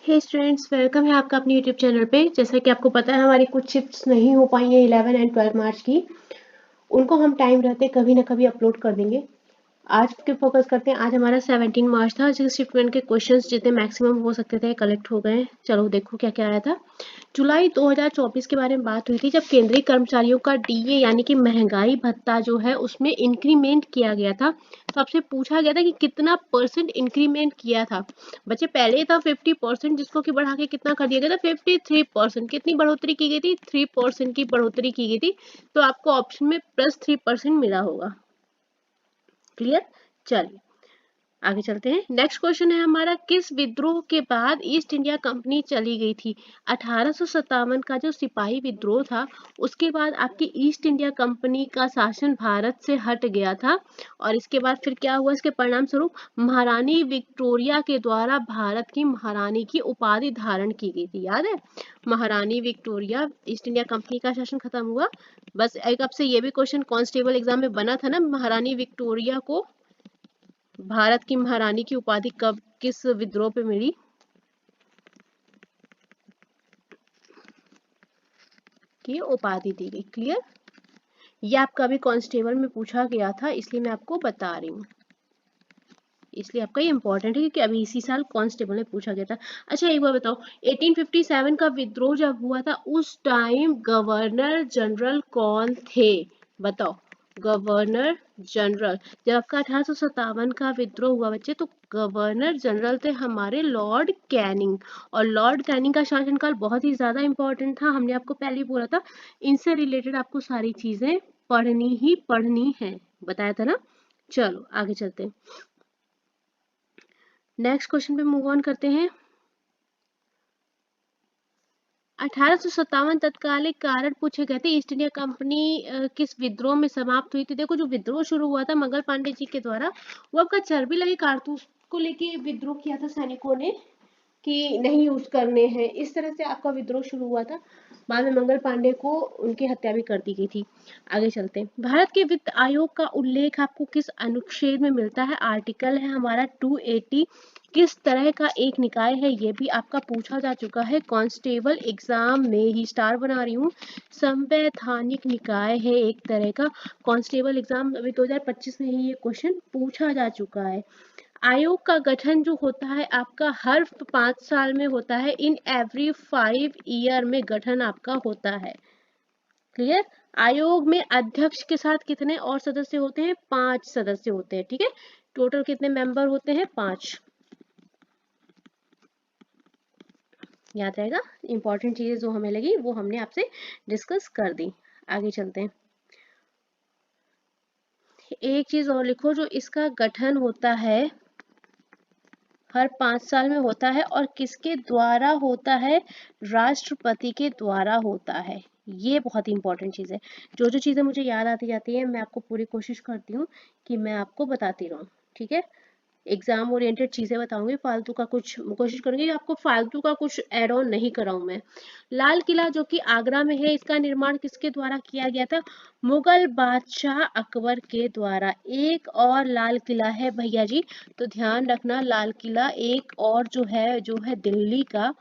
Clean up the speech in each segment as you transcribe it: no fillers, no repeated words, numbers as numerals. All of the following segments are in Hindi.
हे स्टूडेंट्स, वेलकम है आपका अपने यूट्यूब चैनल पे। जैसा कि आपको पता है हमारी कुछ शिफ्ट्स नहीं हो पाई हैं 11 एंड 12 मार्च की। उनको हम टाइम रहते कभी ना कभी अपलोड कर देंगे। आज के फोकस करते हैं। आज हमारा 17 मार्च था, जिस शिफ्ट में के क्वेश्चंस जितने मैक्सिमम हो सकते थे कलेक्ट हो गए। चलो देखो क्या क्या आया था। जुलाई 2024 के बारे में बात हुई थी, जब केंद्रीय कर्मचारियों का डीए यानी कि महंगाई भत्ता जो है उसमें इंक्रीमेंट किया गया था। तो आपसे पूछा गया था कि कितना परसेंट इंक्रीमेंट किया था। बच्चे पहले था 50%, जिसको कि बढ़ा के कितना कर दिया गया था 53%। कितनी बढ़ोतरी की गई थी? 3% की बढ़ोतरी की गई थी। तो आपको ऑप्शन में +3% मिला होगा। क्लियर? चलिए आगे चलते हैं। नेक्स्ट क्वेश्चन है हमारा, किस विद्रोह के बाद ईस्ट इंडिया कंपनी चली गई थी? 1857 का जो सिपाही विद्रोह था, उसके बाद आपकी ईस्ट इंडिया कंपनी का शासन भारत से हट गया था। और इसके बाद फिर क्या हुआ? इसके परिणाम स्वरूप महारानी विक्टोरिया के द्वारा भारत की महारानी की उपाधि धारण की गई थी। याद है? महारानी विक्टोरिया, ईस्ट इंडिया कंपनी का शासन खत्म हुआ। बस एक आपसे ये भी क्वेश्चन कांस्टेबल एग्जाम में बना था ना, महारानी विक्टोरिया को भारत की महारानी की उपाधि कब किस विद्रोह पे मिली? की उपाधि दी गई। क्लियर? ये आपका अभी कांस्टेबल में पूछा गया था, इसलिए मैं आपको बता रही हूँ। इसलिए आपका ये इंपॉर्टेंट है क्योंकि अभी इसी साल कांस्टेबल में पूछा गया था। अच्छा एक बार बताओ, 1857 का विद्रोह जब हुआ था उस टाइम गवर्नर जनरल कौन थे? बताओ। गवर्नर जनरल, जब आपका 1857 का विद्रोह हुआ बच्चे, तो गवर्नर जनरल थे हमारे लॉर्ड कैनिंग। और लॉर्ड कैनिंग का शासनकाल बहुत ही ज्यादा इंपॉर्टेंट था। हमने आपको पहले ही बोला था, इनसे रिलेटेड आपको सारी चीजें पढ़नी ही पढ़नी है, बताया था ना। चलो आगे चलते हैं। नेक्स्ट क्वेश्चन पे मूव ऑन करते हैं। 1857 तत्कालिक कारण पूछे गए थे। ईस्ट इंडिया कंपनी किस विद्रोह में समाप्त हुई थी? देखो, जो विद्रोह शुरू हुआ था मंगल पांडे जी के द्वारा, वो आपका चर्बी लगे कारतूस को लेके विद्रोह किया था सैनिकों ने कि नहीं यूज करने हैं। इस तरह से आपका विद्रोह शुरू हुआ था। बाद में मंगल पांडे को उनकी हत्या भी कर दी गई थी। आगे चलते हैं। भारत के वित्त आयोग का उल्लेख आपको किस अनुच्छेद में मिलता है? आर्टिकल है हमारा 280। किस तरह का एक निकाय है? ये भी आपका पूछा जा चुका है कांस्टेबल एग्जाम में ही। स्टार बना रही हूँ। संवैधानिक निकाय है एक तरह का। कांस्टेबल एग्जाम अभी 2025 में ही ये क्वेश्चन पूछा जा चुका है। आयोग का गठन जो होता है आपका हर 5 साल में होता है। इन एवरी 5 ईयर में गठन आपका होता है। क्लियर? आयोग में अध्यक्ष के साथ कितने और सदस्य होते हैं? 5 सदस्य होते हैं। ठीक है, टोटल कितने मेंबर होते हैं? 5। याद रहेगा। इंपॉर्टेंट चीजें जो हमें लगी वो हमने आपसे डिस्कस कर दी। आगे चलते हैं। एक चीज और लिखो, जो इसका गठन होता है हर 5 साल में होता है और किसके द्वारा होता है? राष्ट्रपति के द्वारा होता है। ये बहुत ही इंपॉर्टेंट चीज है। जो जो चीजें मुझे याद आती जाती है मैं आपको पूरी कोशिश करती हूँ कि मैं आपको बताती रहूँ। ठीक है, एग्जाम ओरिएंटेड चीजें बताऊंगी, फालतू का कुछ कोशिश करूंगी आपको फालतू का कुछ एड ऑन नहीं कराऊं मैं। लाल किला जो कि आगरा में है, इसका निर्माण किसके द्वारा किया गया था? मुगल बादशाह अकबर के द्वारा। एक और लाल किला है भैया जी, तो ध्यान रखना। लाल किला एक और जो है दिल्ली का,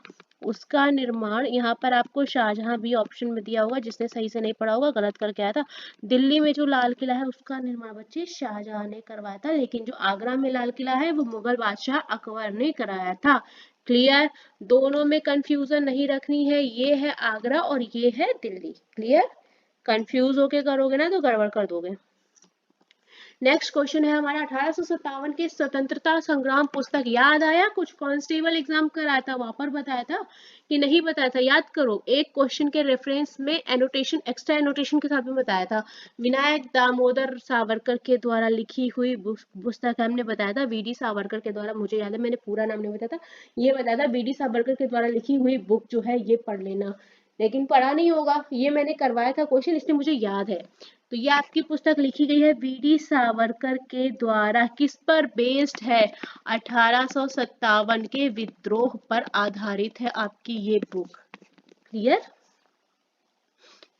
उसका निर्माण यहाँ पर आपको शाहजहां भी ऑप्शन में दिया होगा। जिसने सही से नहीं पढ़ा होगा गलत करके आया था। दिल्ली में जो लाल किला है उसका निर्माण बच्चे शाहजहां ने करवाया था, लेकिन जो आगरा में लाल किला है वो मुगल बादशाह अकबर ने कराया था। क्लियर? दोनों में कंफ्यूजन नहीं रखनी है। ये है आगरा और ये है दिल्ली। क्लियर? कंफ्यूज होके करोगे ना तो गड़बड़ कर दोगे। नेक्स्ट क्वेश्चन है हमारा, 1857 के स्वतंत्रता संग्राम पुस्तक याद आया? कुछ कांस्टेबल एग्जाम कराया था वहां पर बताया था कि नहीं बताया था? याद करो। एक क्वेश्चन के रेफरेंस में एनोटेशन, एक्स्ट्रा एनोटेशन के साथ में बताया था। विनायक दामोदर सावरकर के द्वारा लिखी हुई पुस्तक हमने बताया था। वीडी सावरकर के द्वारा, मुझे याद है मैंने पूरा नाम नहीं बताया था, ये बताया था वीडी सावरकर के द्वारा लिखी हुई बुक जो है ये पढ़ लेना। लेकिन पढ़ा नहीं होगा, ये मैंने करवाया था क्वेश्चन, इसलिए मुझे याद है। तो ये आपकी पुस्तक लिखी गई है वीडी सावरकर के द्वारा। किस पर बेस्ड है? 1857 के विद्रोह पर आधारित है आपकी ये बुक। क्लियर?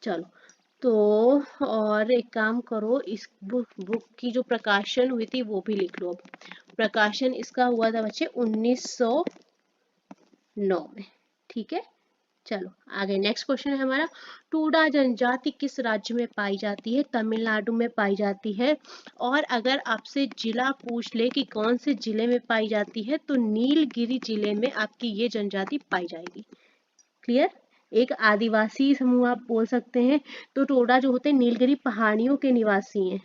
चलो, तो और एक काम करो, इस बुक की जो प्रकाशन हुई थी वो भी लिख लो। प्रकाशन इसका हुआ था बच्चे 1900 9 में। ठीक है, चलो आगे नेक्स्ट क्वेश्चन है हमारा, टोडा जनजाति किस राज्य में पाई जाती है? तमिलनाडु में पाई जाती है। और अगर आपसे जिला पूछ ले कि कौन से जिले में पाई जाती है, तो नीलगिरी जिले में आपकी ये जनजाति पाई जाएगी। क्लियर? एक आदिवासी समूह आप बोल सकते हैं। तो टोडा जो होते हैं नीलगिरी पहाड़ियों के निवासी हैं,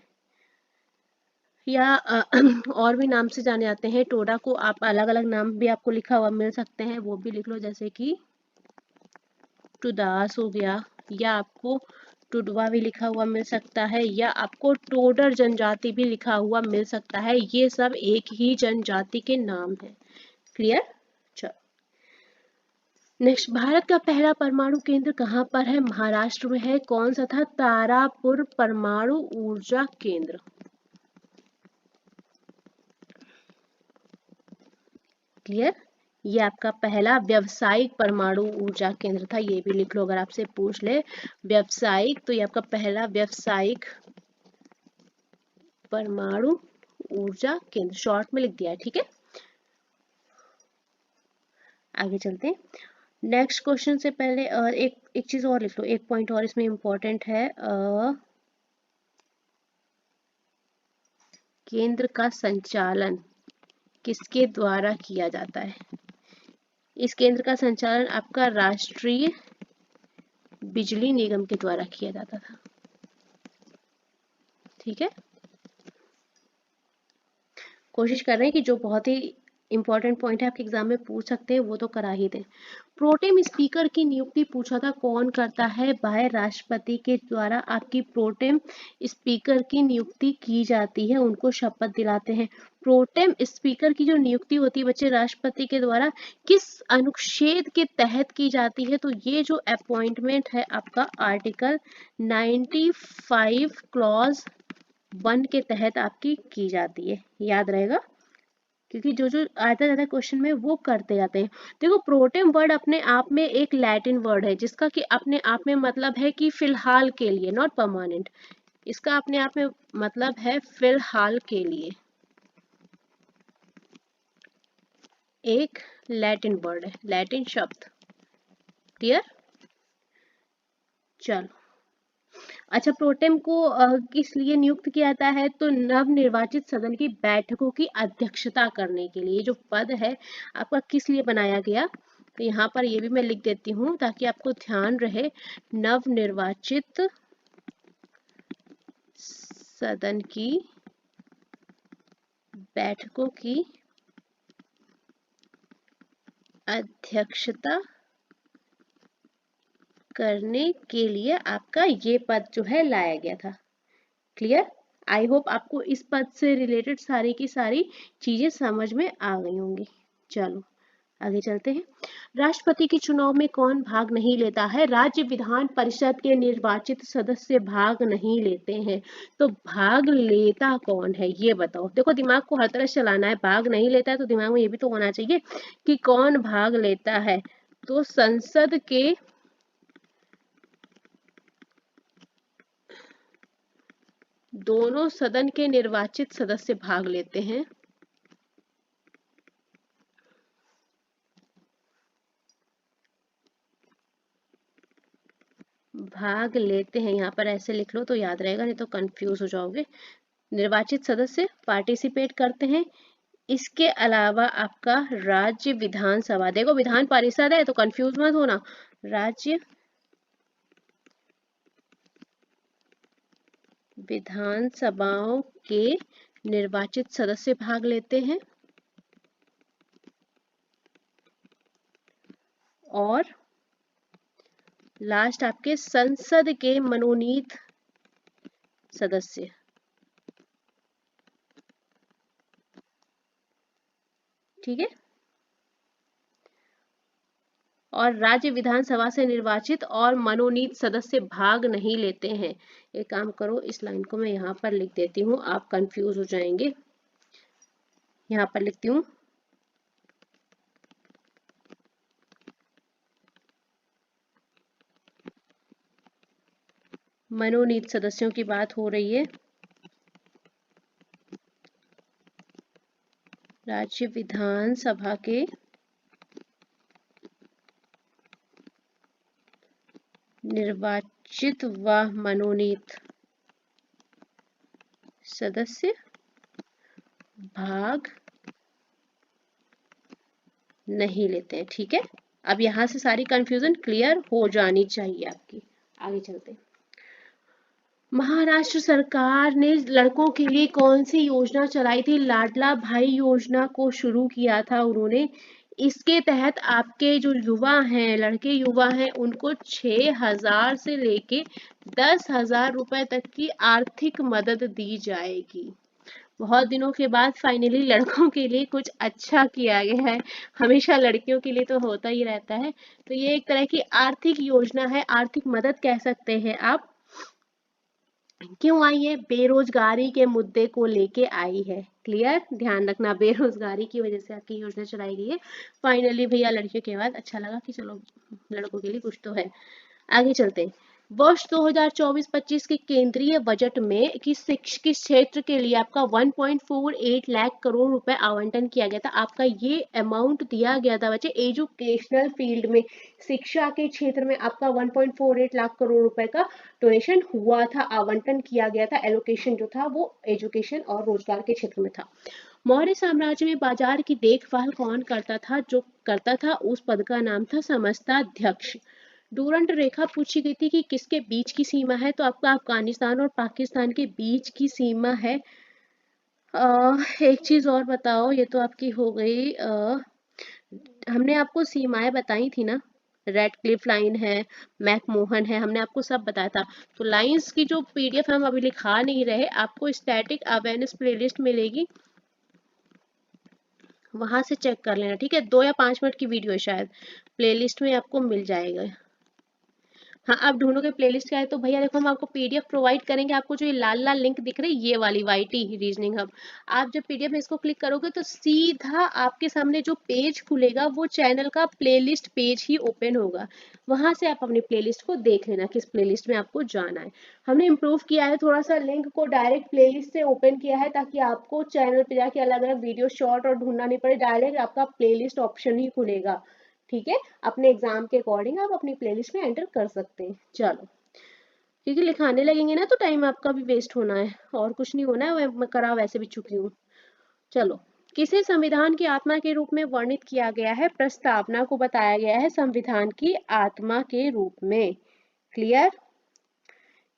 या और भी नाम से जाने जाते हैं। टोडा को आप अलग अलग नाम भी आपको लिखा हुआ मिल सकते हैं, वो भी लिख लो, जैसे कि टुदास हो गया, या आपको टुडवा भी लिखा हुआ मिल सकता है, या आपको टोडर जनजाति भी लिखा हुआ मिल सकता है। ये सब एक ही जनजाति के नाम है। क्लियर? चलो नेक्स्ट, भारत का पहला परमाणु केंद्र कहाँ पर है? महाराष्ट्र में है। कौन सा था? तारापुर परमाणु ऊर्जा केंद्र। क्लियर? ये आपका पहला व्यावसायिक परमाणु ऊर्जा केंद्र था, ये भी लिख लो अगर आपसे पूछ ले व्यावसायिक, तो ये आपका पहला व्यावसायिक परमाणु ऊर्जा केंद्र, शॉर्ट में लिख दिया है। ठीक है, आगे चलते हैं। नेक्स्ट क्वेश्चन से पहले एक चीज और लिख लो, एक पॉइंट और इसमें इंपॉर्टेंट है। केंद्र का संचालन किसके द्वारा किया जाता है? इस केंद्र का संचालन आपका राष्ट्रीय बिजली निगम के द्वारा किया जाता था। ठीक है, कोशिश कर रहे हैं कि जो बहुत ही इंपॉर्टेंट पॉइंट है आपके एग्जाम में पूछ सकते हैं वो तो करा ही दें। प्रोटेम स्पीकर की नियुक्ति पूछा था, कौन करता है? बाय राष्ट्रपति के द्वारा आपकी प्रोटेम स्पीकर की नियुक्ति की जाती है, उनको शपथ दिलाते हैं। प्रोटेम स्पीकर की जो नियुक्ति होती है बच्चे राष्ट्रपति के द्वारा, किस अनुच्छेद के तहत की जाती है? तो ये जो अपॉइंटमेंट है आपका आर्टिकल 95 क्लॉज 1 के तहत आपकी की जाती है। याद रहेगा, क्योंकि जो जो आता जाता है क्वेश्चन में वो करते जाते हैं। देखो, प्रोटेम वर्ड अपने आप में एक लैटिन वर्ड है जिसका कि अपने आप में मतलब है कि फिलहाल के लिए, नॉट परमानेंट। इसका अपने आप में मतलब है फिलहाल के लिए, एक लैटिन वर्ड है, लैटिन शब्द। क्लियर? चलो, अच्छा, प्रोटेम को किस लिए नियुक्त किया जाता है? तो नव निर्वाचित सदन की बैठकों की अध्यक्षता करने के लिए। जो पद है आपका किस लिए बनाया गया? तो यहाँ पर ये भी मैं लिख देती हूँ ताकि आपको ध्यान रहे। नव निर्वाचित सदन की बैठकों की अध्यक्षता करने के लिए आपका ये पद जो है लाया गया था। क्लियर? आई होप आपको इस पद से रिलेटेड सारी की सारी चीजें समझ में आ गई होंगी। चलो आगे चलते हैं। राष्ट्रपति के चुनाव में कौन भाग नहीं लेता है? राज्य विधान परिषद के निर्वाचित सदस्य भाग नहीं लेते हैं। तो भाग लेता कौन है ये बताओ। देखो, दिमाग को हर तरह से चलाना है। भाग नहीं लेता है तो दिमाग में ये भी तो होना चाहिए कि कौन भाग लेता है। तो संसद के दोनों सदन के निर्वाचित सदस्य भाग लेते हैं। भाग लेते हैं, यहाँ पर ऐसे लिख लो तो याद रहेगा, नहीं तो कंफ्यूज हो जाओगे। निर्वाचित सदस्य पार्टिसिपेट करते हैं। इसके अलावा आपका राज्य विधानसभा, देखो विधान परिषद है तो कंफ्यूज मत होना, राज्य विधानसभाओं के निर्वाचित सदस्य भाग लेते हैं। और लास्ट आपके संसद के मनोनीत सदस्य। ठीक है, और राज्य विधानसभा से निर्वाचित और मनोनीत सदस्य भाग नहीं लेते हैं। एक काम करो, इस लाइन को मैं यहाँ पर लिख देती हूँ, आप कंफ्यूज हो जाएंगे। यहाँ पर लिखती हूँ, मनोनीत सदस्यों की बात हो रही है। राज्य विधानसभा के निर्वाचित व मनोनीत सदस्य भाग नहीं लेते हैं। ठीक है, अब यहाँ से सारी कंफ्यूजन क्लियर हो जानी चाहिए आपकी। आगे चलते हैं। महाराष्ट्र सरकार ने लड़कों के लिए कौन सी योजना चलाई थी? लाडला भाई योजना को शुरू किया था उन्होंने। इसके तहत आपके जो युवा हैं, लड़के युवा हैं, उनको 6,000 से लेके 10,000 रुपए तक की आर्थिक मदद दी जाएगी। बहुत दिनों के बाद फाइनली लड़कों के लिए कुछ अच्छा किया गया है। हमेशा लड़कियों के लिए तो होता ही रहता है। तो ये एक तरह की आर्थिक योजना है, आर्थिक मदद कह सकते हैं आप। क्यों आई है? बेरोजगारी के मुद्दे को लेके आई है। क्लियर, ध्यान रखना, बेरोजगारी की वजह से आपकी योजना चलाई गई है। फाइनली भैया लड़कियों के बाद अच्छा लगा कि चलो लड़कों के लिए कुछ तो है। आगे चलते हैं। वर्ष 2024-25 के केंद्रीय बजट में किस क्षेत्र के लिए आपका 1.48 लाख करोड़ रुपए आवंटन किया गया था? आपका ये अमाउंट दिया गया था बच्चे एजुकेशनल फील्ड में, शिक्षा के क्षेत्र में आपका 1.48 लाख करोड़ रुपए का डोनेशन हुआ था, आवंटन किया गया था। एलोकेशन जो था वो एजुकेशन और रोजगार के क्षेत्र में था। मौर्य साम्राज्य में बाजार की देखभाल कौन करता था? जो करता था उस पद का नाम था समस्ताध्यक्ष। डूरंट रेखा पूछी गई थी कि किसके बीच की सीमा है? तो आपका अफगानिस्तान और पाकिस्तान के बीच की सीमा है। एक चीज और बताओ, ये तो आपकी हो गई। हमने आपको सीमाएं बताई थी ना, रेड क्लिफ लाइन है, मैकमोहन है, हमने आपको सब बताया था। तो लाइंस की जो पीडीएफ हम अभी लिखा नहीं रहे, आपको स्टैटिक अवेयरनेस प्लेलिस्ट मिलेगी, वहां से चेक कर लेना। ठीक है, 2 या 5 मिनट की वीडियो है शायद, प्लेलिस्ट में आपको मिल जाएगा। हाँ, आप ढूंढोगे प्लेलिस्ट क्या है तो भैया देखो हम आपको पीडीएफ प्रोवाइड करेंगे। आपको जो ये लाल लाल लिंक दिख रही है, ये वाली वाईटी रीजनिंग हब, आप जब पीडीएफ में इसको क्लिक करोगे तो सीधा आपके सामने जो पेज खुलेगा वो चैनल का प्लेलिस्ट पेज ही ओपन होगा। वहां से आप अपनी प्लेलिस्ट को देख लेना किस प्लेलिस्ट में आपको जाना है। हमने इम्प्रूव किया है थोड़ा सा, लिंक को डायरेक्ट प्लेलिस्ट से ओपन किया है ताकि आपको चैनल पे जाके अलग अलग वीडियो शॉर्ट और ढूंढना नहीं पड़े, डायरेक्ट आपका प्लेलिस्ट ऑप्शन ही खुलेगा। ठीक है, अपने एग्जाम के अकॉर्डिंग आप अपनी प्लेलिस्ट में एंटर कर सकते हैं। चलो, क्योंकि लिखाने लगेंगे ना तो टाइम आपका भी वेस्ट होना है, और कुछ नहीं होना है, मैं करा वैसे भी चुकी हूँ। चलो, किसे संविधान की आत्मा के रूप में वर्णित किया गया है? प्रस्तावना को बताया गया है संविधान की आत्मा के रूप में। क्लियर?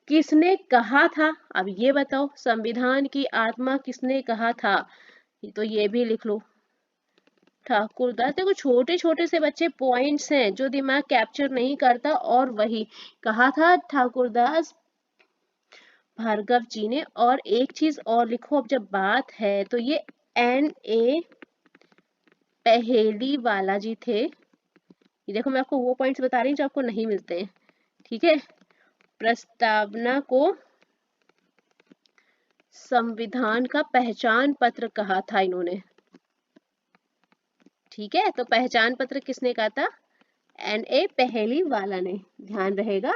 किसने कहा था? अब ये बताओ, संविधान की आत्मा किसने कहा था? तो ये भी लिख लो, ठाकुरदास। देखो छोटे छोटे से बच्चे पॉइंट्स हैं जो दिमाग कैप्चर नहीं करता, और वही कहा था ठाकुरदास भार्गव जी ने। और एक चीज और लिखो, अब जब बात है तो ये N.A. पहेली वाला जी थे। ये देखो मैं आपको वो पॉइंट्स बता रही हूँ जो आपको नहीं मिलते हैं। ठीक है, प्रस्तावना को संविधान का पहचान पत्र कहा था इन्होंने। ठीक है, तो पहचान पत्र किसने कहा था? N.A. पहेली वाला ने। ध्यान रहेगा,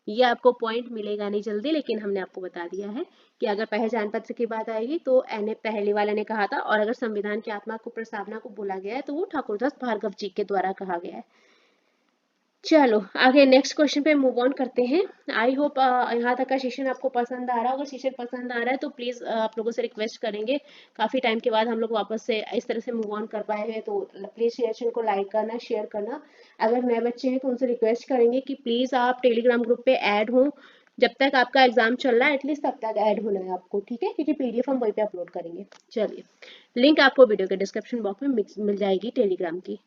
ये आपको पॉइंट मिलेगा नहीं जल्दी, लेकिन हमने आपको बता दिया है कि अगर पहचान पत्र की बात आएगी तो N.A. पहेली वाला ने कहा था, और अगर संविधान की आत्मा को प्रस्तावना को बोला गया है तो वो ठाकुरदास भार्गव जी के द्वारा कहा गया है। चलो आगे नेक्स्ट क्वेश्चन पे मूव ऑन करते हैं। आई होप यहाँ तक का सेशन आपको पसंद आ रहा होगा। सेशन पसंद आ रहा है तो प्लीज आप लोगों से रिक्वेस्ट करेंगे, काफी टाइम के बाद हम लोग वापस से इस तरह से मूव ऑन कर पाए हैं, तो प्लीज सेशन को लाइक करना, शेयर करना। अगर नए बच्चे हैं तो उनसे रिक्वेस्ट करेंगे कि प्लीज आप टेलीग्राम ग्रुप पे ऐड हो। जब तक आपका एग्जाम चल रहा है एटलीस्ट तब तक ऐड होना है आपको। ठीक है, क्योंकि पीडीएफ हम वहीं पे अपलोड करेंगे। चलिए, लिंक आपको वीडियो के डिस्क्रिप्शन बॉक्स में मिल जाएगी टेलीग्राम की।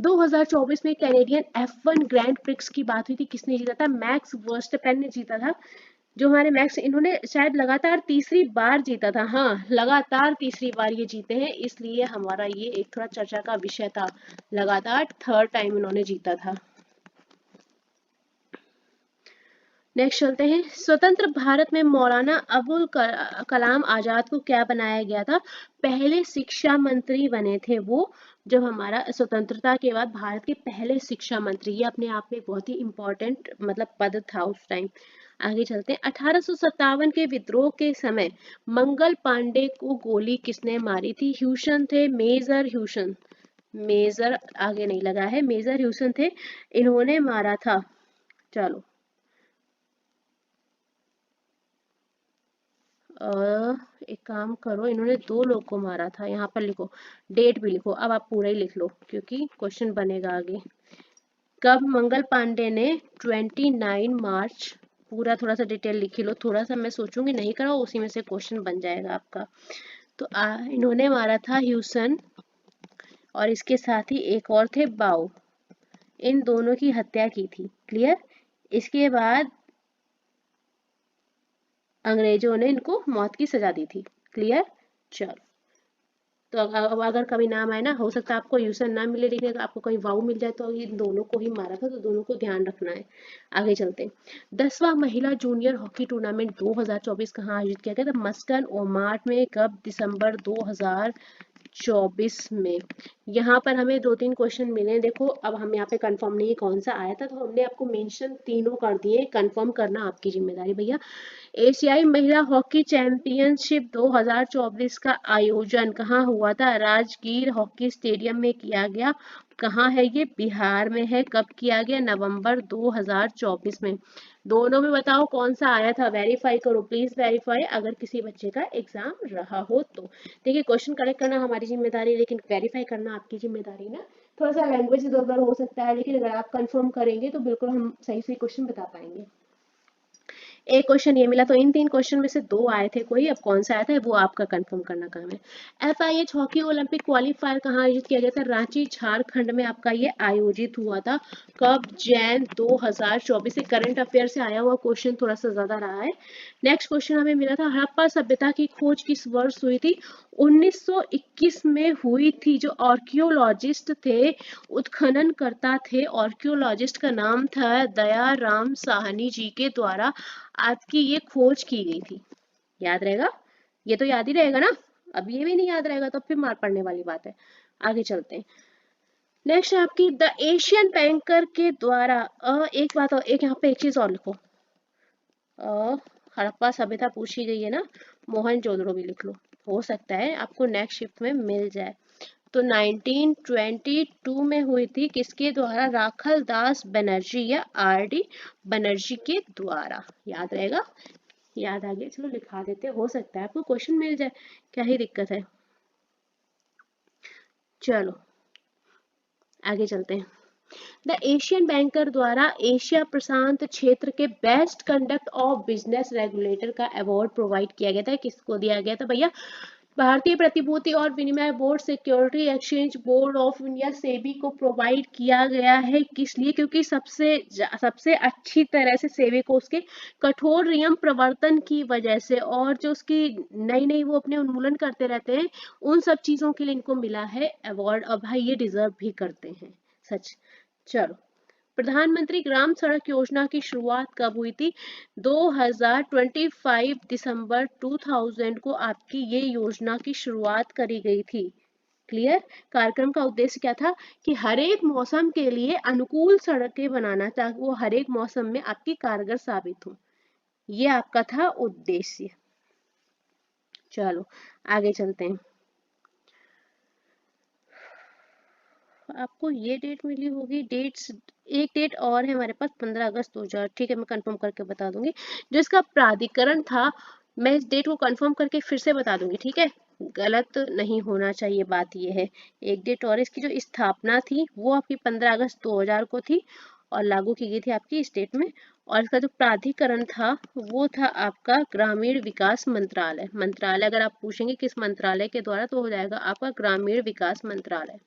2024 में कैनेडियन F1 ग्रैंड प्रिक्स की बात हुई थी, किसने जीता था? मैक्स वर्स्टपेन ने जीता था। जो हमारे मैक्स, इन्होंने शायद लगातार तीसरी बार जीता था। हाँ, लगातार तीसरी बार ये जीते हैं, इसलिए हमारा ये एक थोड़ा चर्चा का विषय था। लगातार 3rd टाइम इन्होंने जीता था। नेक्स्ट चलते हैं। स्वतंत्र भारत में मौलाना अबुल कलाम आजाद को क्या बनाया गया था? पहले शिक्षा मंत्री बने थे वो, जब हमारा स्वतंत्रता के बाद भारत के पहले शिक्षा मंत्री। ये अपने आप में बहुत ही इंपॉर्टेंट मतलब पद था उस टाइम। आगे चलते हैं। 1857 के विद्रोह के समय मंगल पांडे को गोली किसने मारी थी? ह्यूसन थे, मेजर ह्यूसन। मेजर आगे नहीं लगा है, मेजर ह्यूसन थे, इन्होंने मारा था। चलो, एक काम करो, इन्होंने 2 लोग को मारा था, यहाँ पर लिखो, डेट भी लिखो। अब आप पूरा ही लिख लो क्योंकि क्वेश्चन बनेगा आगे। कब मंगल पांडे ने 29 मार्च, पूरा थोड़ा सा डिटेल लिख लो, थोड़ा सा मैं सोचूंगी नहीं करो, उसी में से क्वेश्चन बन जाएगा आपका। तो इन्होंने मारा था ह्यूसन, और इसके साथ ही एक और थे बाओ, इन दोनों की हत्या की थी। क्लियर? इसके बाद अंग्रेजों ने इनको मौत की सजा दी थी। क्लियर? चलो, तो अब अगर कभी नाम आए ना, हो सकता है आपको ह्यूसन ना मिले लेकिन अगर आपको कहीं वाऊ मिल जाए तो इन दोनों को ही मारा था, तो दोनों को ध्यान रखना है। आगे चलते हैं। 10वां महिला जूनियर हॉकी टूर्नामेंट 2024 कहाँ आयोजित किया गया था? मस्कन, ओमान में। कब? दिसंबर 2024 में। यहाँ पर हमें 2-3 क्वेश्चन मिले। देखो अब हम यहाँ पे कंफर्म नहीं है कौन सा आया था, तो हमने आपको मेंशन तीनों कर दिए, कंफर्म करना आपकी जिम्मेदारी भैया। एशियाई महिला हॉकी चैंपियनशिप 2024 का आयोजन कहाँ हुआ था? राजगीर हॉकी स्टेडियम में किया गया। कहाँ है ये? बिहार में है। कब किया गया? नवंबर 2024 में। दोनों में बताओ कौन सा आया था? वेरीफाई करो प्लीज, वेरीफाई, अगर किसी बच्चे का एग्जाम रहा हो तो। देखिए क्वेश्चन करेक्ट करना हमारी जिम्मेदारी, लेकिन वेरीफाई करना आपकी जिम्मेदारी ना। थोड़ा सा लैंग्वेज इधर उधर हो सकता है, लेकिन अगर आप कंफर्म करेंगे तो बिल्कुल हम सही सही क्वेश्चन बता पाएंगे। एक क्वेश्चन ये मिला, तो इन 3 क्वेश्चन में से 2 आए थे कोई, अब कौन सा आया था वो आपका कंफर्म करना काम है। FIH हॉकी ओलंपिक क्वालिफायर कहाँ आयोजित किया गया था? रांची झारखंड में आपका ये आयोजित हुआ था। कब? जैन 2024 से। करंट अफेयर से आया हुआ क्वेश्चन थोड़ा सा ज्यादा रहा है। नेक्स्ट क्वेश्चन हमें मिला था, हड़प्पा सभ्यता की खोज किस वर्ष हुई थी? 1921 में हुई थी। जो आर्कियोलॉजिस्ट थे, उत्खननकर्ता थे, आर्कियोलॉजिस्ट का नाम था दयाराम साहनी जी के द्वारा आपकी ये खोज की गई थी। याद रहेगा? ये तो याद ही रहेगा ना। अब ये भी नहीं याद रहेगा तो फिर मार पड़ने वाली बात है। आगे चलते हैं। नेक्स्ट है आपकी द एशियन बैंकर के द्वारा एक बात और, एक यहाँ पे एक चीज और लिखो। हड़प्पा सभ्यता पूछी गई है ना, मोहनजोदड़ो भी लिख लो, हो सकता है आपको नेक्स्ट शिफ्ट में मिल जाए। तो 1922 में हुई थी, किसके द्वारा? राखल दास बनर्जी या RD बनर्जी के द्वारा। याद रहेगा? याद आ गया, चलो लिखा देते, हो सकता है आपको क्वेश्चन मिल जाए, क्या ही दिक्कत है। चलो आगे चलते हैं। द एशियन बैंकर द्वारा एशिया प्रशांत क्षेत्र के best conduct of business regulator का अवार्ड प्रोवाइड किया गया था। किसको दिया गया था भैया? भारतीय प्रतिभूति और विनिमय board, security exchange board of India, SEBI को प्रोवाइड किया गया है। किस लिए? क्योंकि सबसे अच्छी तरह से सेबी को उसके कठोर नियम प्रवर्तन की वजह से, और जो उसकी नई नई वो अपने उन्मूलन करते रहते हैं, उन सब चीजों के लिए इनको मिला है अवार्ड। और भाई ये डिजर्व भी करते हैं, सच। चलो, प्रधानमंत्री ग्राम सड़क योजना की शुरुआत कब हुई थी? 2025 दिसंबर 2000 को आपकी ये योजना की शुरुआत करी गई थी। क्लियर? कार्यक्रम का उद्देश्य क्या था? कि हर एक मौसम के लिए अनुकूल सड़कें बनाना, ताकि वो हर एक मौसम में आपकी कारगर साबित हो। ये आपका था उद्देश्य। चलो आगे चलते हैं। आपको ये डेट मिली होगी, डेट्स एक डेट और है हमारे पास, 15 अगस्त 2000। ठीक है, मैं कंफर्म करके बता दूंगी। जो इसका प्राधिकरण था, मैं इस डेट को कंफर्म करके फिर से बता दूंगी, ठीक है? गलत नहीं होना चाहिए, बात ये है। एक डेट और, इसकी जो स्थापना थी वो आपकी 15 अगस्त 2000 को थी और लागू की गई थी आपकी स्टेट में। और इसका जो प्राधिकरण था वो था आपका ग्रामीण विकास मंत्रालय। मंत्रालय अगर आप पूछेंगे किस मंत्रालय के द्वारा, तो हो जाएगा आपका ग्रामीण विकास मंत्रालय।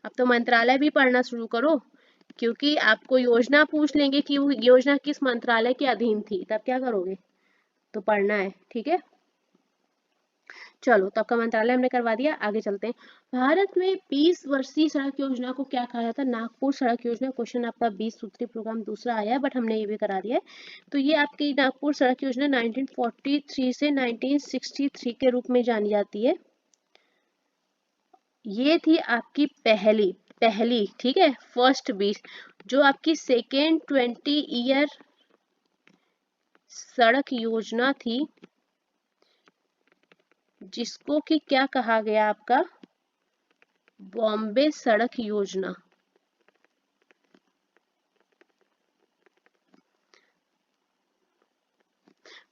अब तो मंत्रालय भी पढ़ना शुरू करो, क्योंकि आपको योजना पूछ लेंगे कि वो योजना किस मंत्रालय के अधीन थी, तब क्या करोगे? तो पढ़ना है, ठीक है? चलो, तो आपका मंत्रालय हमने करवा दिया, आगे चलते हैं। भारत में 20 वर्षीय सड़क योजना को क्या कहा जाता है? नागपुर सड़क योजना। क्वेश्चन आपका 20 सूत्री प्रोग्राम दूसरा आया है, बट हमने ये भी करा दिया है। तो ये आपकी नागपुर सड़क योजना 1943 से 1963 के रूप में जानी जाती है। ये थी आपकी पहली पहली, ठीक है, फर्स्ट 20। जो आपकी सेकेंड 20 ईयर सड़क योजना थी, जिसको कि क्या कहा गया आपका? बॉम्बे सड़क योजना।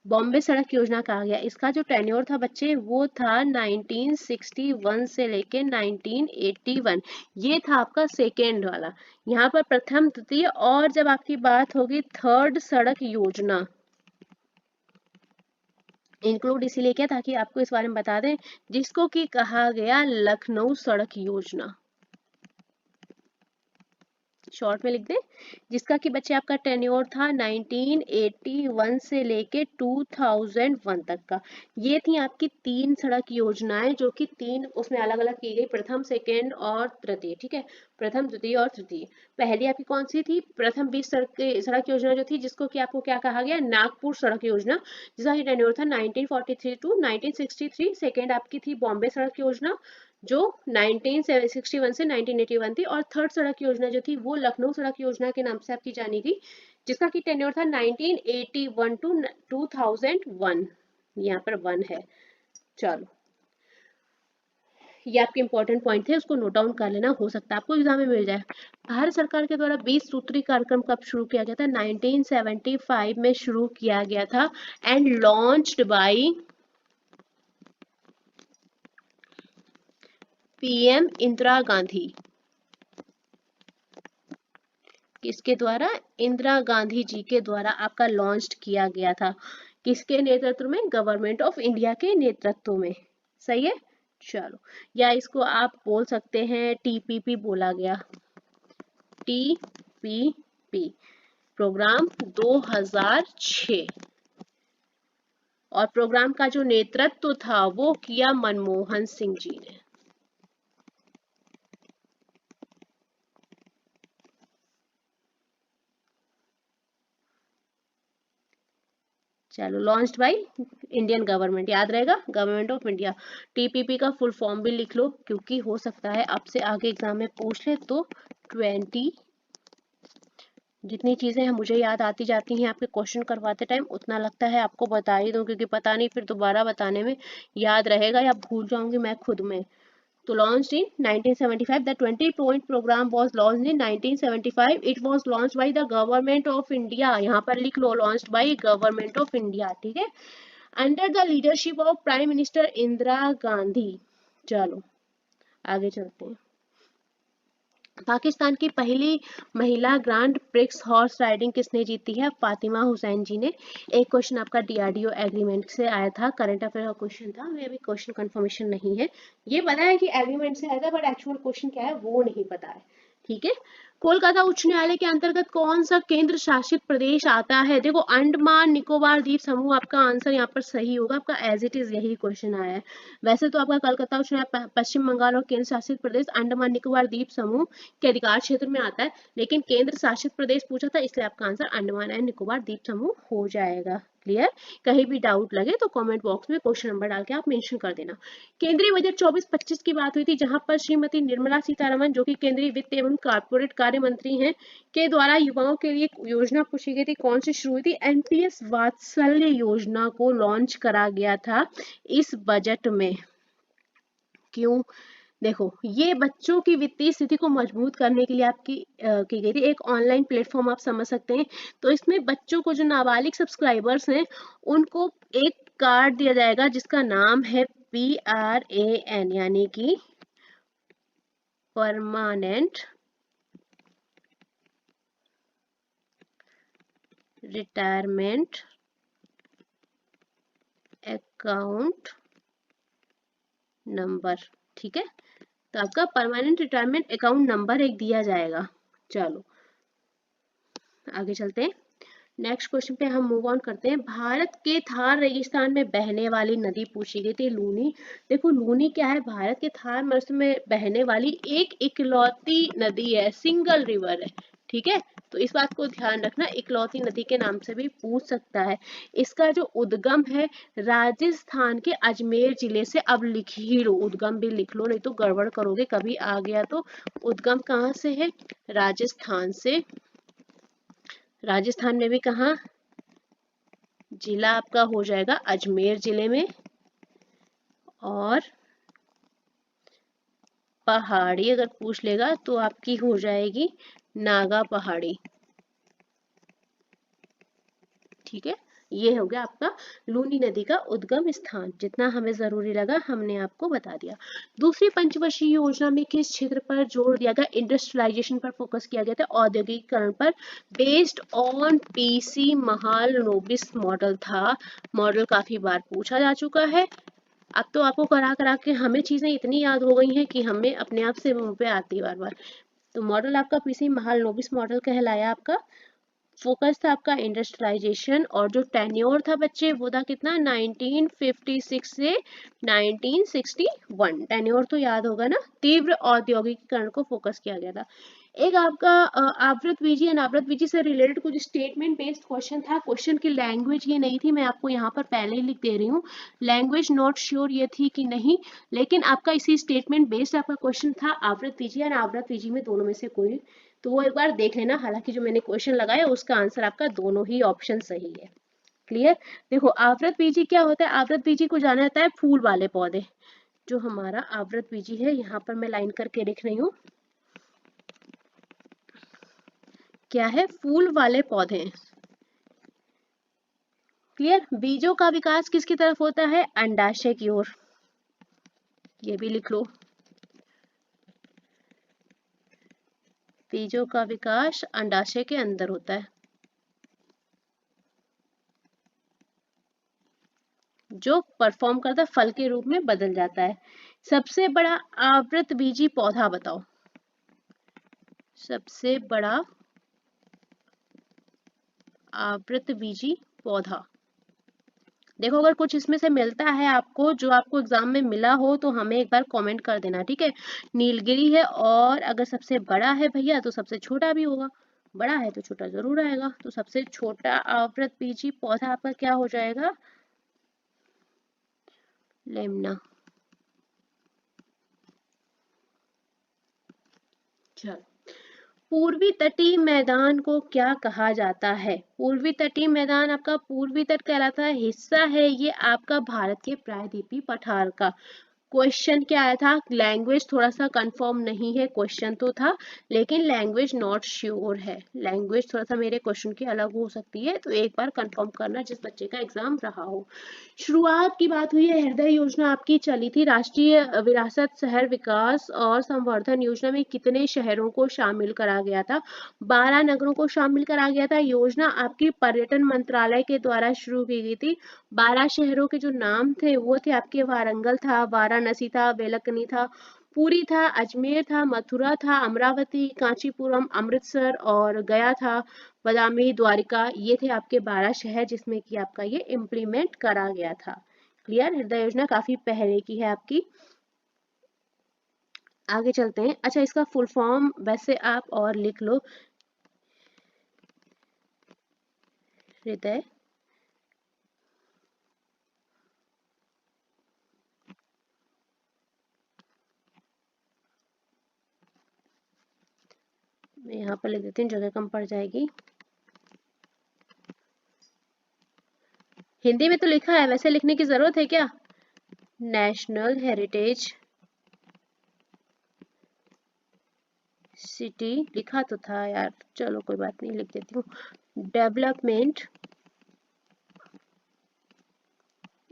बॉम्बे सड़क योजना कहा गया, इसका जो टेन्योर था बच्चे वो था 1961 से लेके 1981, ये था आपका सेकेंड वाला। यहाँ पर प्रथम द्वितीय, और जब आपकी बात होगी थर्ड सड़क योजना इंक्लूड इसीलिए किया ताकि आपको इस बारे में बता दें, जिसको कि कहा गया लखनऊ सड़क योजना, शॉर्ट में लिख दें, जिसका कि बच्चे आपका टेन्योर था 1981 से लेके 2001 तक का। ये थी आपकी 3 सड़क योजनाएं, जो कि 3 उसमें अलग अलग की गई, प्रथम सेकेंड और तृतीय, ठीक है, प्रथम द्वितीय और तृतीय। पहली आपकी कौन सी थी, प्रथम 20 सड़क योजना जो थी, जिसको कि आपको क्या कहा गया, नागपुर सड़क योजना, जिसका कि टेन्योर था 1943 टू 1963। सेकेंड आपकी थी बॉम्बे सड़क योजना, जो 1961 से 1981 थी, और थर्ड सड़क योजना जो थी वो लखनऊ सड़क योजना के नाम से आपकी जानी गई, जिसका की टेन्योर था 1981 टू 2001, यहाँ पर 1 है। चलो, ये आपके इंपॉर्टेंट पॉइंट थे, उसको नोट डाउन कर लेना, हो सकता है आपको एग्जाम में मिल जाए। भारत सरकार के द्वारा 20 सूत्री कार्यक्रम कब शुरू किया गया था, 1975 में शुरू किया गया था, and launched by PM Indira Gandhi. किसके द्वारा, इंदिरा गांधी जी के द्वारा आपका लॉन्च किया गया था, किसके नेतृत्व में, गवर्नमेंट ऑफ इंडिया के नेतृत्व में, सही है। चलो, या इसको आप बोल सकते हैं टीपीपी बोला गया, टीपीपी, प्रोग्राम 2006, और प्रोग्राम का जो नेतृत्व था वो किया मनमोहन सिंह जी ने। चलो, लॉन्च्ड बाय इंडियन गवर्नमेंट, याद रहेगा, गवर्नमेंट ऑफ इंडिया। टीपीपी का फुल फॉर्म भी लिख लो, क्योंकि हो सकता है आपसे आगे एग्जाम में पूछ ले, तो 20 जितनी चीजें हैं मुझे याद आती जाती हैं आपके क्वेश्चन करवाते टाइम, उतना लगता है आपको बता ही दूं, क्योंकि पता नहीं फिर दोबारा बताने में याद रहेगा या भूल जाऊंगी मैं खुद में। तो launched in 1975, the 20-point program was launched in 1975, it was launched by the government of India, यहाँ पर लिख लो launched by government of India, ठीक है, under the leadership of Prime Minister Indira Gandhi. चलो, आगे चलते हैं। पाकिस्तान की पहली महिला ग्रांड प्रिक्स हॉर्स राइडिंग किसने जीती है, फातिमा हुसैन जी ने। एक क्वेश्चन आपका डीआरडीओ एग्रीमेंट से आया था, करंट अफेयर का क्वेश्चन था, मैं अभी क्वेश्चन कंफर्मेशन नहीं है, ये पता है कि एग्रीमेंट से आया था, बट एक्चुअल क्वेश्चन क्या है वो नहीं पता है, ठीक है। कोलकाता उच्च न्यायालय के अंतर्गत कौन सा केंद्र शासित प्रदेश आता है, देखो अंडमान निकोबार द्वीप समूह आपका आंसर यहाँ पर सही होगा, आपका एज इट इज यही क्वेश्चन आया है। वैसे तो आपका कलकत्ता उच्च न्यायालय पश्चिम बंगाल और केंद्र शासित प्रदेश अंडमान निकोबार द्वीप समूह के अधिकार क्षेत्र में आता है, लेकिन केंद्र शासित प्रदेश पूछा था, इसलिए आपका आंसर अंडमान एंड निकोबार द्वीप समूह हो जाएगा। क्लियर, कहीं भी डाउट लगे तो कमेंट बॉक्स में क्वेश्चन नंबर डाल के आप मेंशन कर देना। केंद्रीय बजट 24-25 की बात हुई थी, जहां पर श्रीमती निर्मला सीतारमन, जो कि केंद्रीय वित्त एवं कॉर्पोरेट कार्य मंत्री हैं, के द्वारा युवाओं के लिए योजना पूछी गई थी, कौन सी शुरू हुई थी, एनपीएस वात्सल्य योजना को लॉन्च करा गया था इस बजट में। क्यों, देखो, ये बच्चों की वित्तीय स्थिति को मजबूत करने के लिए आपकी की गई थी, एक ऑनलाइन प्लेटफॉर्म आप समझ सकते हैं। तो इसमें बच्चों को, जो नाबालिग सब्सक्राइबर्स हैं, उनको एक कार्ड दिया जाएगा जिसका नाम है PRAN, यानी कि परमानेंट रिटायरमेंट अकाउंट नंबर, ठीक है, तो आपका परमानेंट रिटायरमेंट अकाउंट नंबर एक दिया जाएगा। चलो, आगे चलते हैं, नेक्स्ट क्वेश्चन पे हम मूव ऑन करते हैं। भारत के थार रेगिस्तान में बहने वाली नदी पूछी गई थी, लूनी। देखो, लूनी क्या है, भारत के थार मरुस्थल में बहने वाली एक इकलौती नदी है, सिंगल रिवर है, ठीक है, तो इस बात को ध्यान रखना, इकलौती नदी के नाम से भी पूछ सकता है। इसका जो उद्गम है राजस्थान के अजमेर जिले से, अब लिख ही लो, उद्गम भी लिख लो, नहीं तो गड़बड़ करोगे कभी आ गया तो। उद्गम कहाँ से है, राजस्थान से, राजस्थान में भी कहाँ, जिला आपका हो जाएगा अजमेर जिले में, और पहाड़ी अगर पूछ लेगा तो आपकी हो जाएगी नागा पहाड़ी, ठीक है, ये हो गया आपका लूनी नदी का उद्गम स्थान। जितना हमें जरूरी लगा हमने आपको बता दिया। दूसरी पंचवर्षीय योजना में किस क्षेत्र पर जोर दिया गया? इंडस्ट्रियलाइजेशन पर फोकस किया गया था, औद्योगिकरण पर, based on PC Mahalanobis model था। मॉडल काफी बार पूछा जा चुका है। अब तो आपको करा करा के हमें चीजें इतनी याद हो गई हैं कि हमें अपने आप से मुंह पे आती है बार बार। तो मॉडल आपका पीसी महालनोबिस मॉडल कहलाया आपका। फोकस था आपका इंडस्ट्रियलाइजेशन, और जो टेन्योर था बच्चे वो था कितना? 1956 से 1961। टेन्योर तो याद होगा ना। तीव्र औद्योगिकीकरण को फोकस किया गया था। एक आपका आवृत बीजी, अनावृत बीजी से रिलेटेड कुछ स्टेटमेंट बेस्ड क्वेश्चन था। क्वेश्चन की लैंग्वेज ये नहीं थी, मैं आपको यहाँ पर पहले ही लिख दे रही हूँ। लैंग्वेज नॉट श्योर ये थी कि नहीं, लेकिन आपका इसी स्टेटमेंट बेस्ड आपका क्वेश्चन था। आवृत बीजी या अनावृत बीजी में दोनों में से कोई, तो वो एक बार देख लेना। हालांकि जो मैंने क्वेश्चन लगाया उसका आंसर आपका दोनों ही ऑप्शन सही है। क्लियर? देखो आवृत बीजी क्या होता है? आवृत बीजी को जाना जाता है फूल वाले पौधे। जो हमारा आवृत बीजी है, यहाँ पर मैं लाइन करके लिख रही हूँ, क्या है? फूल वाले पौधे। क्लियर? बीजों का विकास किसकी तरफ होता है? अंडाशय की ओर। ये भी लिख लो, बीजों का विकास अंडाशय के अंदर होता है, जो परफॉर्म करता फल के रूप में बदल जाता है। सबसे बड़ा आवृत बीजी पौधा बताओ। सबसे बड़ा आवृत बीजी पौधा। देखो अगर कुछ इसमें से मिलता है आपको, जो आपको एग्जाम में मिला हो, तो हमें एक बार कमेंट कर देना, ठीक है? नीलगिरी है, और अगर सबसे बड़ा है भैया तो सबसे छोटा भी होगा। बड़ा है तो छोटा जरूर आएगा। तो सबसे छोटा आवृत बीजी पौधा आपका क्या हो जाएगा? लेमना। चलो, पूर्वी तटीय मैदान को क्या कहा जाता है? पूर्वी तटीय मैदान आपका पूर्वी तट कहलाता है। हिस्सा है ये आपका भारत के प्रायद्वीपीय पठार का। क्वेश्चन क्या आया था? लैंग्वेज थोड़ा सा कंफर्म नहीं है, क्वेश्चन तो था लेकिन लैंग्वेज नॉट श्योर है। लैंग्वेज थोड़ा सा मेरे क्वेश्चन की अलग हो सकती है, तो एक बार कंफर्म करना जिस बच्चे का एग्जाम रहा हो। शुरुआत की बात हुई है, हृदय योजना आपकी चली थी। राष्ट्रीय विरासत शहर विकास और संवर्धन योजना में कितने शहरों को शामिल करा गया था? 12 नगरों को शामिल करा गया था। योजना आपकी पर्यटन मंत्रालय के द्वारा शुरू की गई थी। 12 शहरों के जो नाम थे वो थे आपके, वारंगल था, वाराणसी था, बेलकनी था, पुरी था, अजमेर था, मथुरा था, अमरावती, कांचीपुरम, अमृतसर और गया था, बदामी, द्वारिका। ये थे आपके 12 शहर जिसमें कि आपका ये इम्प्लीमेंट करा गया था। क्लियर? हृदय योजना काफी पहले की है आपकी। आगे चलते हैं। अच्छा, इसका फुल फॉर्म वैसे आप और लिख लो, हृदय मैं यहाँ पर लिख देती हूँ, जगह कम पड़ जाएगी। हिंदी में तो लिखा है, वैसे लिखने की जरूरत है क्या? नेशनल हेरिटेज सिटी लिखा तो था यार, चलो कोई बात नहीं, लिख देती हूँ। Development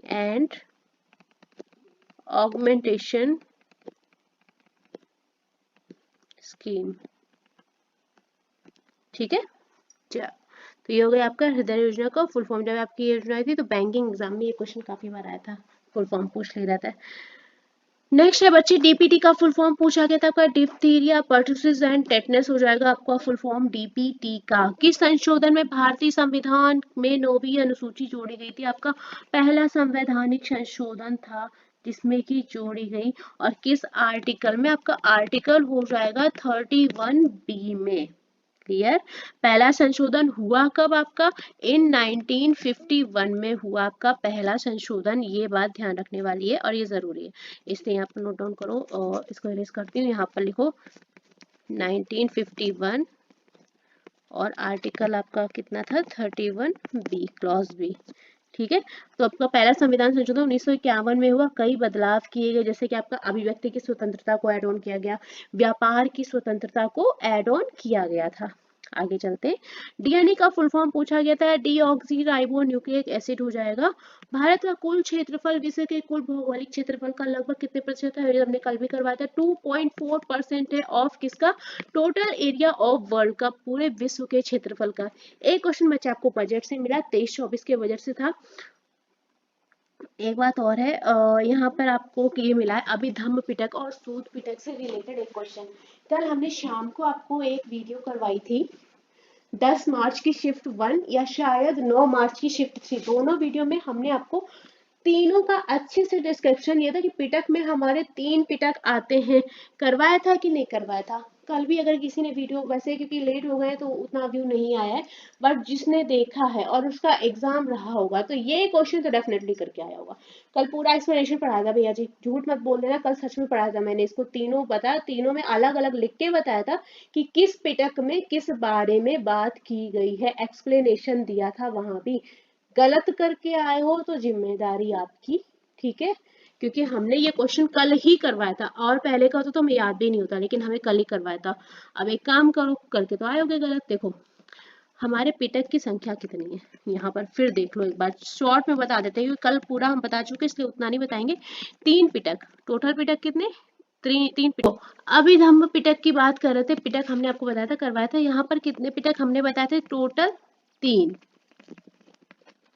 and augmentation scheme. ठीक है, चलो। तो ये हो गया आपका हृदय योजना का फुल फॉर्म। जब आपकी योजना आई थी तो बैंकिंग एग्जाम में ये क्वेश्चन काफी बार आया था, फुल फॉर्म पूछ लिया जाता है। नेक्स्ट है बच्चे, डीपीटी का फुल फॉर्म पूछा गया था आपका, डिप्थीरिया पर्टुसिस एंड टेटनस हो जाएगा आपका फुल फॉर्म डीपीटी का। किस संशोधन में भारतीय संविधान में 9वीं अनुसूची जोड़ी गई थी? आपका पहला संवैधानिक संशोधन था जिसमें की जोड़ी गई, और किस आर्टिकल में? आपका आर्टिकल हो जाएगा 31B में। क्लियर? पहला संशोधन हुआ कब आपका? इन 1951 में हुआ आपका पहला संशोधन। ये बात ध्यान रखने वाली है और ये जरूरी है, इसलिए यहाँ पर नोट डाउन करो। और इसको इरेज करती हूँ, यहाँ पर लिखो 1951, और आर्टिकल आपका कितना था? 31B, clause B. ठीक है, तो आपका पहला संविधान संशोधन 1951 में हुआ। कई बदलाव किए गए, जैसे कि आपका अभिव्यक्ति की स्वतंत्रता को ऐड ऑन किया गया, व्यापार की स्वतंत्रता को ऐड ऑन किया गया था। आगे चलते हैं। डीएनए का फुल फॉर्म पूछा गया था, डीऑक्सी राइबो न्यूक्लिक एसिड हो जाएगा। भारत का कुल क्षेत्रफल विश्व के कुल भौगोलिक क्षेत्रफल का लगभग कितने प्रतिशत है, हमने कल भी करवाया था, 2.4% है ऑफ किसका, टोटल एरिया ऑफ वर्ल्ड का, पूरे विश्व के क्षेत्रफल का। एक क्वेश्चन बच्चे आपको बजट से मिला, 23-24 के बजट से था। एक बात और है, यहाँ पर आपको ये मिला है अभिधम्म पिटक और सूत पिटक से रिलेटेड एक क्वेश्चन। कल हमने शाम को आपको एक वीडियो करवाई थी 10 मार्च की शिफ्ट 1 या शायद 9 मार्च की शिफ्ट 3, दोनों वीडियो में हमने आपको तीनों का अच्छे से डिस्क्रिप्शन दिया था कि पिटक में हमारे 3 पिटक आते हैं। करवाया था कि नहीं करवाया था? कल भी अगर किसी ने वीडियो, वैसे क्योंकि लेट हो गए तो उतना व्यू नहीं आया है, बट जिसने देखा है और उसका एग्जाम रहा होगा तो ये क्वेश्चन तो डेफिनेटली करके आया होगा। कल पूरा एक्सप्लेनेशन पढ़ाया था भैया जी, झूठ मत बोल देना, कल सच में पढ़ाया था मैंने इसको, तीनों बताया, तीनों में अलग अलग लिख के बताया था कि किस पिटक में किस बारे में बात की गई है, एक्सप्लेनेशन दिया था वहां भी। गलत करके आए हो तो जिम्मेदारी आपकी, ठीक है, क्योंकि हमने ये क्वेश्चन कल ही करवाया था, और पहले का तो हमें याद भी नहीं होता, लेकिन हमें कल ही करवाया था। अब एक काम करो, करके तो आयोगे गलत। देखो हमारे पिटक की संख्या कितनी है, यहाँ पर फिर देख लो एक बार, शॉर्ट में बता देते हैं क्योंकि कल पूरा हम बता चुके इसलिए उतना नहीं बताएंगे। 3 पिटक, टोटल पिटक कितने, 3 पिटक। अभी हम पिटक की बात कर रहे थे, पिटक हमने आपको बताया था, करवाया था, यहाँ पर कितने पिटक हमने बताए थे, टोटल 3।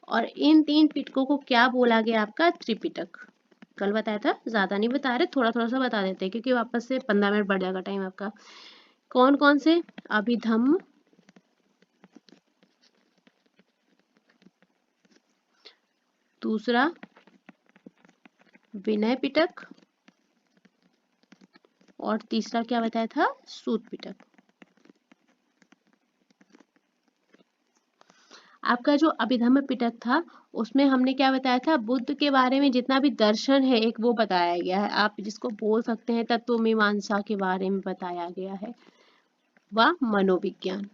और इन 3 पिटकों को क्या बोला गया आपका, त्रिपिटक। कल बताया था, ज्यादा नहीं बता रहे, थोड़ा थोड़ा सा बता देते हैं क्योंकि वापस से 15 मिनट बढ़ जाएगा टाइम आपका। कौन कौन से, अभिधम्म, दूसरा विनय पिटक, और तीसरा क्या बताया था, सूत पिटक। आपका जो अभिधम्म पिटक था उसमें हमने क्या बताया था, बुद्ध के बारे में जितना भी दर्शन है एक वो बताया गया है, आप जिसको बोल सकते हैं तत्व मीमांसा के बारे में बताया गया है, व मनोविज्ञान।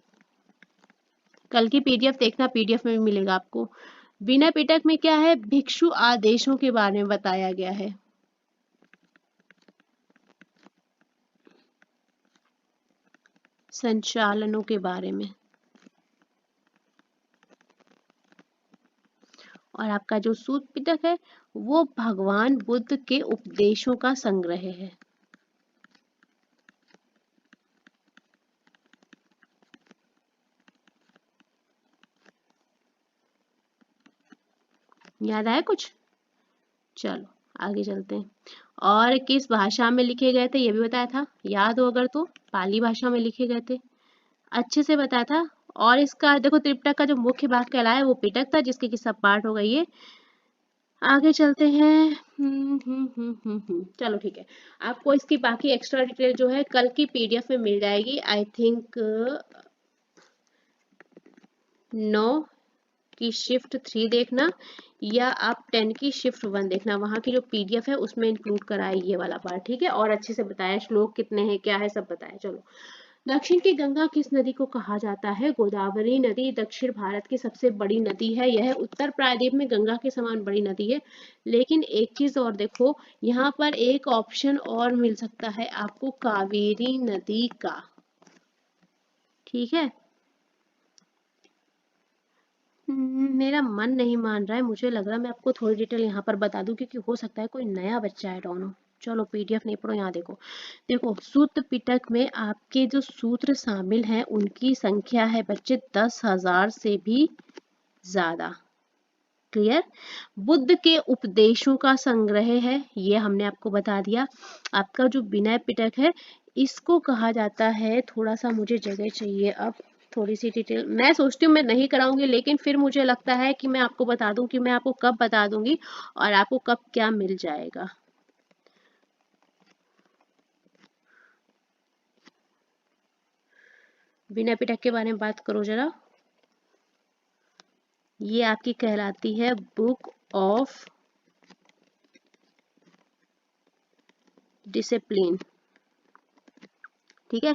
कल की पीडीएफ देखना, पीडीएफ में भी मिलेगा आपको। विनय पिटक में क्या है, भिक्षु आदेशों के बारे में बताया गया है। संचालनों के बारे में। और आपका जो सूत पिटक है वो भगवान बुद्ध के उपदेशों का संग्रह है। याद आया कुछ? चलो आगे चलते हैं। और किस भाषा में लिखे गए थे ये भी बताया था, याद हो अगर तो, पाली भाषा में लिखे गए थे, अच्छे से बताया था। और इसका देखो त्रिपिटक का जो मुख्य भाग कहलाया वो पिटक था, जिसके कि सब पार्ट हो गई है। आगे चलते हैं। चलो ठीक है, आपको इसकी बाकी एक्स्ट्रा डिटेल जो है कल की पीडीएफ में मिल जाएगी। आई थिंक 9 की शिफ्ट 3 देखना, या आप 10 की शिफ्ट 1 देखना, वहां की जो पीडीएफ है उसमें इंक्लूड करा है ये वाला पार्ट, ठीक है, और अच्छे से बताया, श्लोक कितने हैं क्या है सब बताया। चलो, दक्षिण की गंगा किस नदी को कहा जाता है, गोदावरी नदी दक्षिण भारत की सबसे बड़ी नदी है, यह उत्तर प्रायद्वीप में गंगा के समान बड़ी नदी है। लेकिन एक चीज और देखो, यहाँ पर एक ऑप्शन और मिल सकता है आपको, कावेरी नदी का, ठीक है। मेरा मन नहीं मान रहा है, मुझे लग रहा है मैं आपको थोड़ी डिटेल यहाँ पर बता दूं क्योंकि हो सकता है कोई नया बच्चा है डोनो। चलो पीडीएफ नहीं पढ़ो, यहाँ देखो, देखो सूत्र पिटक में आपके जो सूत्र शामिल हैं उनकी संख्या है बच्चे 10,000 से भी ज्यादा। क्लियर? बुद्ध के उपदेशों का संग्रह है, ये हमने आपको बता दिया। आपका जो विनय पिटक है इसको कहा जाता है, थोड़ा सा मुझे जगह चाहिए अब, थोड़ी सी डिटेल मैं सोचती हूँ मैं नहीं कराऊंगी, लेकिन फिर मुझे लगता है कि मैं आपको बता दूं कि मैं आपको कब बता दूंगी और आपको कब क्या मिल जाएगा। विनय पिटक के बारे में बात करो जरा। ये आपकी कहलाती है बुक ऑफ डिसिप्लिन, ठीक है।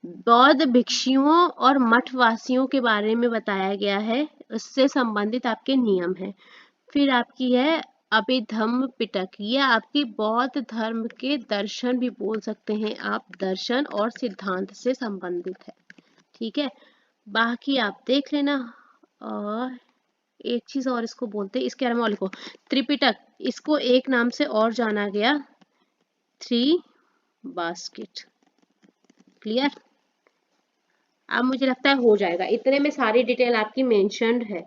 बौद्ध भिक्षुओं और मठवासियों के बारे में बताया गया है, उससे संबंधित आपके नियम है। फिर आपकी है अभिधम्म पिटक, ये आपकी बौद्ध धर्म के दर्शन भी बोल सकते हैं आप, दर्शन और सिद्धांत से संबंधित है, ठीक है, बाकी आप देख लेना। और एक चीज और इसको बोलते हैं, इसके बारे में और लिखो, त्रिपिटक, इसको एक नाम से और जाना गया, थ्री बास्केट। क्लियर? अब मुझे लगता है हो जाएगा, इतने में सारी डिटेल आपकी मेंशन्ड है,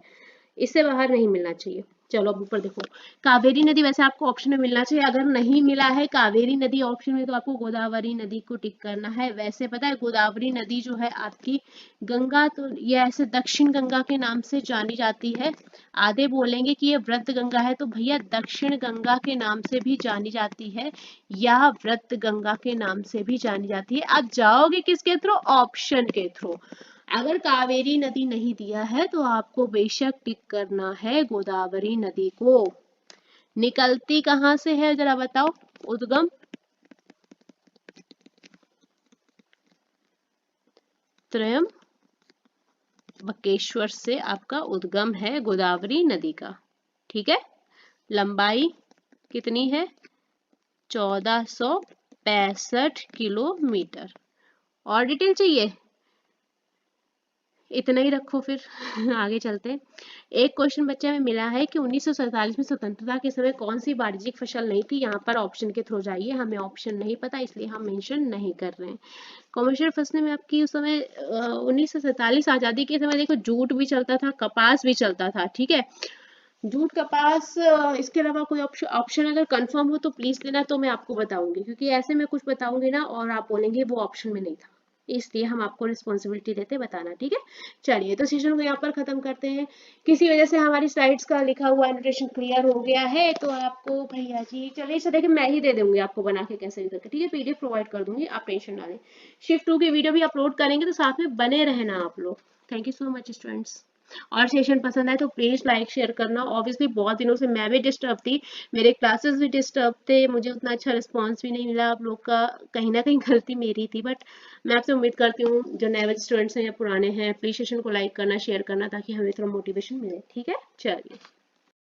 इससे बाहर नहीं मिलना चाहिए। चलो अब ऊपर देखो, कावेरी नदी वैसे आपको ऑप्शन में मिलना चाहिए, अगर नहीं मिला है कावेरी नदी ऑप्शन में तो आपको गोदावरी नदी को टिक करना है। वैसे पता है गोदावरी नदी जो है आपकी गंगा, तो ये ऐसे दक्षिण गंगा के नाम से जानी जाती है। आधे बोलेंगे कि ये व्रत गंगा है, तो भैया दक्षिण गंगा के नाम से भी जानी जाती है या व्रत गंगा के नाम से भी जानी जाती है। आप जाओगे किसके थ्रू? ऑप्शन के थ्रू। अगर कावेरी नदी नहीं दिया है तो आपको बेशक टिक करना है गोदावरी नदी को। निकलती कहां से है जरा बताओ? उद्गम त्रयंबकेश्वर से आपका उद्गम है गोदावरी नदी का। ठीक है, लंबाई कितनी है? 1465 किलोमीटर। और डिटेल चाहिए? इतना ही रखो फिर। आगे चलते हैं। एक क्वेश्चन बच्चे में मिला है कि 1947 में स्वतंत्रता के समय कौन सी वाणिज्यिक फसल नहीं थी? यहाँ पर ऑप्शन के थ्रू जाइए, हमें ऑप्शन नहीं पता इसलिए हम मेंशन नहीं कर रहे हैं। कॉमर्शियल फसलें में आपकी उस समय 1947 आजादी के समय देखो जूट भी चलता था, कपास भी चलता था। ठीक है, जूट कपास, इसके अलावा कोई ऑप्शन अगर कंफर्म हो तो प्लीज लेना, तो मैं आपको बताऊंगी, क्योंकि ऐसे मैं कुछ बताऊंगी ना और आप बोलेंगे वो ऑप्शन में नहीं था, इसलिए हम आपको रिस्पॉन्सिबिलिटी देते बताना। ठीक है, चलिए तो सेशन को यहाँ पर खत्म करते हैं। किसी वजह से हमारी स्लाइड्स का लिखा हुआ एनोटेशन क्लियर हो गया है तो आपको भैया जी, चलिए इसे देखिए मैं ही दे दूंगी आपको बना के कैसे भी करके। ठीक है, पीडीएफ प्रोवाइड कर दूंगी, आप टेंशन ना लें। शिफ्ट 2 की वीडियो भी अपलोड करेंगे तो साथ में बने रहना आप लोग। Thank you so much students. और सेशन पसंद आए तो प्लीज लाइक शेयर करना। ऑब्वियसली बहुत दिनों से मैं भी डिस्टर्ब थी, मेरे क्लासेस भी डिस्टर्ब थे, मुझे उतना अच्छा रिस्पांस भी नहीं मिला आप लोग का, कहीं ना कहीं गलती मेरी थी। बट मैं आपसे उम्मीद करती हूँ जो नए स्टूडेंट्स हैं या पुराने हैं, प्लीज सेशन को लाइक करना, शेयर करना, ताकि हमें थोड़ा मोटिवेशन मिले। ठीक है, चलिए।